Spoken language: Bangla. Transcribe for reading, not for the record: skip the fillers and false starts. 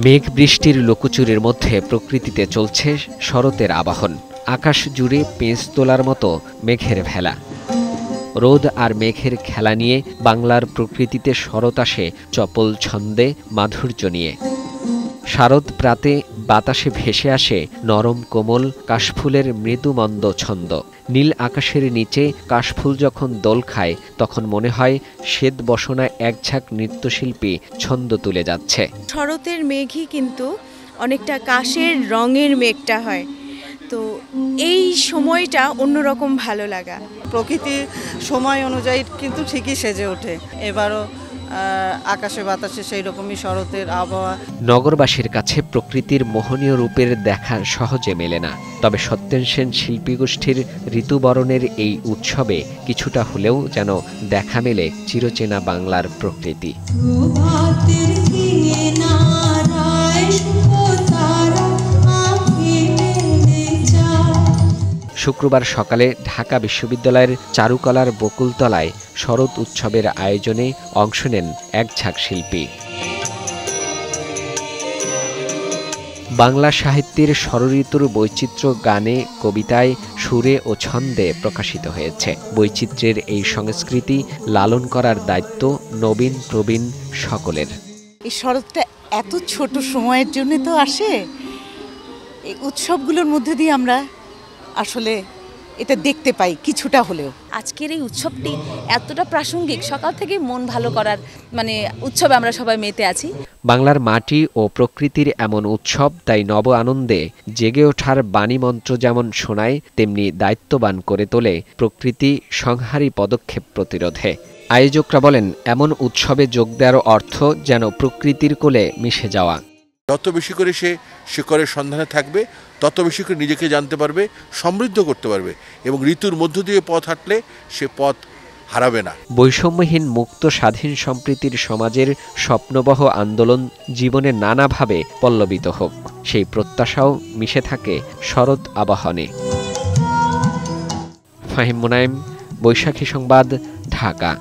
মেঘ বৃষ্টির লুকোচুরির মধ্যে প্রকৃতিতে চলছে শরতের আবাহন। আকাশ জুড়ে পেঁচ তোলার মতো মেঘের ভেলা। রোদ আর মেঘের খেলা নিয়ে বাংলার প্রকৃতিতে শরৎ আসে চপল ছন্দে, মাধুর্য নিয়ে। শারদ প্রাতে বাতাসে ভেসে আসে নরম কোমল কাশফুলের মৃদুমন্দ ছন্দ। নীল আকাশের নিচে কাশফুল যখন দোল খায়, তখন মনে হয় শ্বেত বসনায় একঝাঁক নৃত্যশিল্পী ছন্দ তুলে যাচ্ছে। শরতের মেঘই কিন্তু অনেকটা কাশের রঙের মেঘটা হয়, তো এই সময়টা অন্যরকম ভালো লাগা। প্রকৃতির সময় অনুযায়ী কিন্তু ঠিকই সেজে ওঠে। এবারও আকাশে বাতাসে সেই রকমই শরতের আবহাওয়া। নগরবাসীর কাছে প্রকৃতির মোহনীয় রূপের দেখা সহজে মেলে না, তবে সত্যেন সেন শিল্পীগোষ্ঠীর ঋতুবরণের এই উৎসবে কিছুটা হলেও যেন দেখা মেলে চিরচেনা বাংলার প্রকৃতি। শুক্রবার সকালে ঢাকা বিশ্ববিদ্যালয়ের চারুকলার বকুলতলায় শরৎ উৎসবের আয়োজনে অংশ নেন একঝাঁক শিল্পী। বাংলা সাহিত্যের ষড়ঋতুর বৈচিত্র্য গানে, কবিতায়, সুরে ও ছন্দে প্রকাশিত হয়েছে। বৈচিত্র্যের এই সংস্কৃতি লালন করার দায়িত্ব নবীন প্রবীণ সকলের। এই শরৎটা এত ছোট সময়ের জন্য তো আসে, এই উৎসবগুলোর মধ্যে দিয়ে আমরা আসলে এটা দেখতে পাই কিছুটা হলেও। আজকের এই উৎসবটি এতটা প্রাসঙ্গিক, সকাল থেকে মন ভালো করার উৎসবে আমরা সবাই মেতে আছি। বাংলার মাটি ও প্রকৃতির এমন উৎসব তাই নব আনন্দে জেগে ওঠার বাণীমন্ত্র যেমন শোনায়, তেমনি দায়িত্ববান করে তোলে প্রকৃতি সংহারী পদক্ষেপ প্রতিরোধে। আয়োজকরা বলেন, এমন উৎসবে যোগ দেওয়ার অর্থ যেন প্রকৃতির কোলে মিশে যাওয়া। যত বেশি করে সে শিকড়ের সন্ধানে থাকবে, তত বেশি করে নিজেকে জানতে পারবে, সমৃদ্ধ করতে পারবে, এবং ঋতুর মধ্য দিয়ে পথ হাঁটলে সে পথ হারাবে না। বৈষম্যহীন মুক্ত স্বাধীন সম্প্রীতির সমাজের স্বপ্নবহ আন্দোলন জীবনে নানাভাবে পল্লবিত হোক, সেই প্রত্যাশাও মিশে থাকে শরৎ আবাহনে। ফাহিম মুনায়েম, বৈশাখী সংবাদ, ঢাকা।